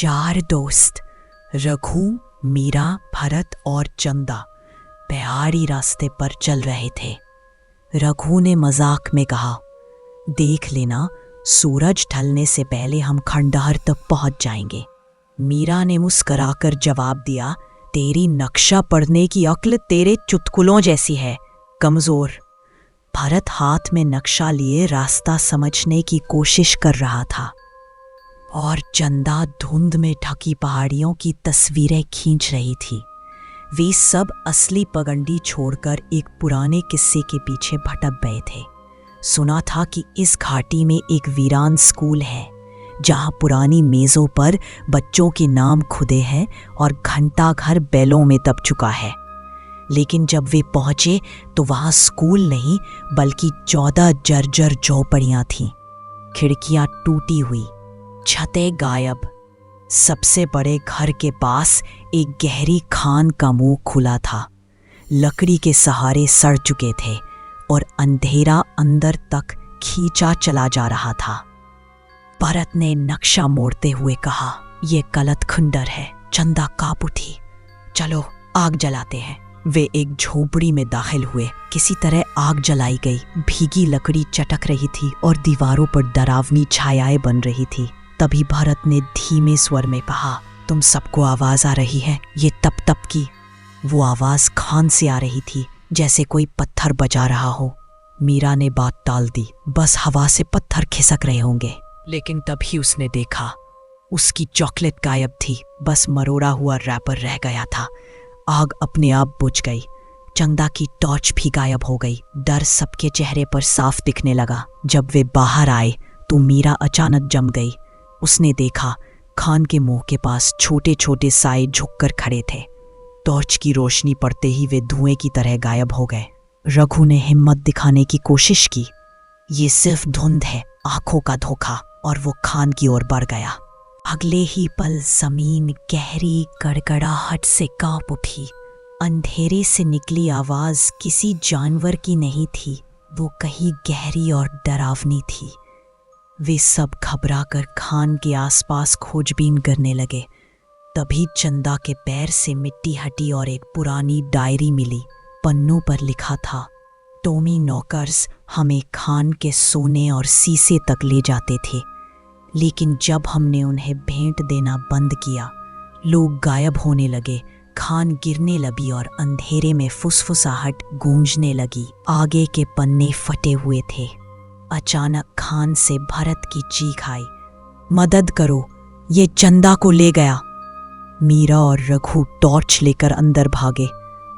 4 दोस्त रघु, मीरा, भरत और चंदा पहाड़ी रास्ते पर चल रहे थे। रघु ने मजाक में कहा, देख लेना, सूरज ढलने से पहले हम खंडहर तक पहुंच जाएंगे। मीरा ने मुस्कराकर जवाब दिया, तेरी नक्शा पढ़ने की अक्ल तेरे चुटकुलों जैसी है, कमजोर। भरत हाथ में नक्शा लिए रास्ता समझने की कोशिश कर रहा था और चंदा धुंध में ढकी पहाड़ियों की तस्वीरें खींच रही थी। वे सब असली पगडंडी छोड़कर एक पुराने किस्से के पीछे भटक गए थे। सुना था कि इस घाटी में एक वीरान स्कूल है जहां पुरानी मेज़ों पर बच्चों के नाम खुदे हैं और घंटा घर बैलों में दब चुका है। लेकिन जब वे पहुंचे तो वहां स्कूल नहीं बल्कि 14 जर्जर झोपड़ियां थीं। खिड़कियां टूटी हुई, छतें गायब। सबसे बड़े घर के पास एक गहरी खान का मुंह खुला था। लकड़ी के सहारे सड़ चुके थे और अंधेरा अंदर तक खींचा चला जा रहा था। भरत ने नक्शा मोड़ते हुए कहा, यह गलत खंडर है। चंदा कांप उठी, चलो आग जलाते हैं। वे एक झोपड़ी में दाखिल हुए। किसी तरह आग जलाई गई। भीगी लकड़ी चटक रही थी और दीवारों पर डरावनी छायाएं बन रही थी। तभी भरत ने धीमे स्वर में कहा, तुम सबको आवाज आ रही है? ये तप तप की। वो आवाज खान से आ रही थी, जैसे कोई पत्थर बजा रहा हो। मीरा ने बात टाल दी, बस हवा से पत्थर खिसक रहे होंगे। लेकिन तभी उसने देखा, उसकी चॉकलेट गायब थी, बस मरोड़ा हुआ रैपर रह गया था। आग अपने आप बुझ गई। चंदा की टॉर्च भी गायब हो गई। डर सबके चेहरे पर साफ दिखने लगा। जब वे बाहर आए तो मीरा अचानक जम गई। उसने देखा, खान के मुंह के पास छोटे छोटे साए झुककर खड़े थे। टॉर्च की रोशनी पड़ते ही वे धुएं की तरह गायब हो गए। रघु ने हिम्मत दिखाने की कोशिश की, ये सिर्फ धुंध है, आंखों का धोखा, और वो खान की ओर बढ़ गया। अगले ही पल जमीन गहरी गड़गड़ाहट से कांप उठी। अंधेरे से निकली आवाज किसी जानवर की नहीं थी, वो कहीं गहरी और डरावनी थी। वे सब घबराकर खान के आसपास खोजबीन करने लगे। तभी चंदा के पैर से मिट्टी हटी और एक पुरानी डायरी मिली। पन्नों पर लिखा था, टॉमी नॉकर्स हमें खान के सोने और शीशे तक ले जाते थे, लेकिन जब हमने उन्हें भेंट देना बंद किया, लोग गायब होने लगे। खान गिरने लगी और अंधेरे में फुसफुसाहट गूंजने लगी। आगे के पन्ने फटे हुए थे। अचानक खान से भरत की चीख आई, मदद करो, ये चंदा को ले गया। मीरा और रघु टॉर्च लेकर अंदर भागे।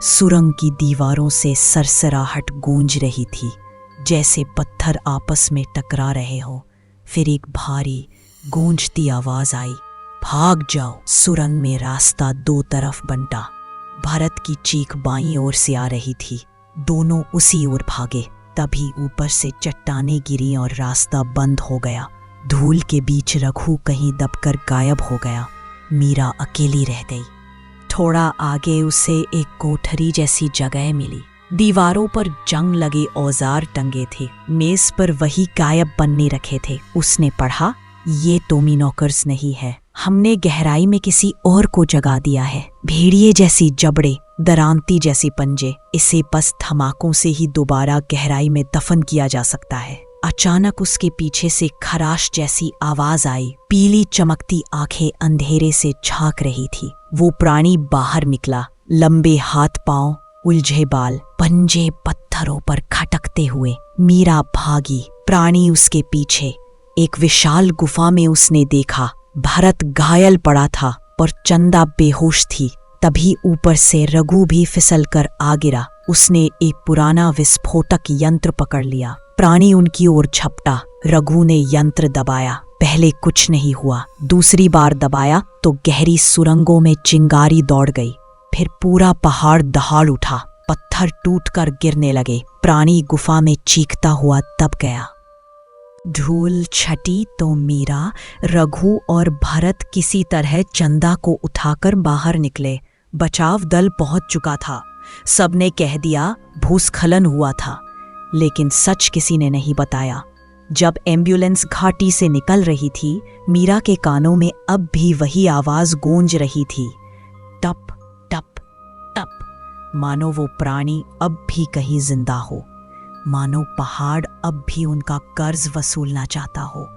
सुरंग की दीवारों से सरसराहट गूंज रही थी, जैसे पत्थर आपस में टकरा रहे हो। फिर एक भारी गूंजती आवाज आई, भाग जाओ। सुरंग में रास्ता 2 तरफ बंटा। भरत की चीख बाईं ओर से आ रही थी। दोनों उसी ओर भागे। तभी ऊपर से चट्टानें गिरी और रास्ता बंद हो गया। धूल के बीच रघु कहीं दबकर गायब हो गया। मीरा अकेली रह गई। थोड़ा आगे उसे एक कोठरी जैसी जगह मिली। दीवारों पर जंग लगे औजार टंगे थे। मेज पर वही गायब पन्ने रखे थे। उसने पढ़ा, ये टॉमी नॉकर्स नहीं है, हमने गहराई में किसी और को जगा दिया है। भेड़िए जैसी जबड़े, दरांती जैसी पंजे, इसे बस धमाकों से ही दोबारा गहराई में दफन किया जा सकता है। अचानक उसके पीछे से खराश जैसी आवाज आई। पीली चमकती आंखें अंधेरे से झांक रही थी। वो प्राणी बाहर निकला, लंबे हाथ पांव, उलझे बाल, पंजे पत्थरों पर खटकते हुए। मीरा भागी, प्राणी उसके पीछे। एक विशाल गुफा में उसने देखा, भरत घायल पड़ा था और चंदा बेहोश थी। तभी ऊपर से रघु भी फिसलकर आ गिरा। उसने एक पुराना विस्फोटक यंत्र पकड़ लिया। प्राणी उनकी ओर झपटा। रघु ने यंत्र दबाया। पहले कुछ नहीं हुआ। दूसरी बार दबाया तो गहरी सुरंगों में चिंगारी दौड़ गई। फिर पूरा पहाड़ दहाड़ उठा। पत्थर टूटकर गिरने लगे। प्राणी गुफा में चीखता हुआ दब गया। धूल छटी तो मीरा, रघु और भरत किसी तरह चंदा को उठाकर बाहर निकले। बचाव दल पहुंच चुका था। सबने कह दिया भूस्खलन हुआ था, लेकिन सच किसी ने नहीं बताया। जब एम्बुलेंस घाटी से निकल रही थी, मीरा के कानों में अब भी वही आवाज गूंज रही थी, टप टप टप। मानो वो प्राणी अब भी कहीं जिंदा हो, मानो पहाड़ अब भी उनका कर्ज वसूलना चाहता हो।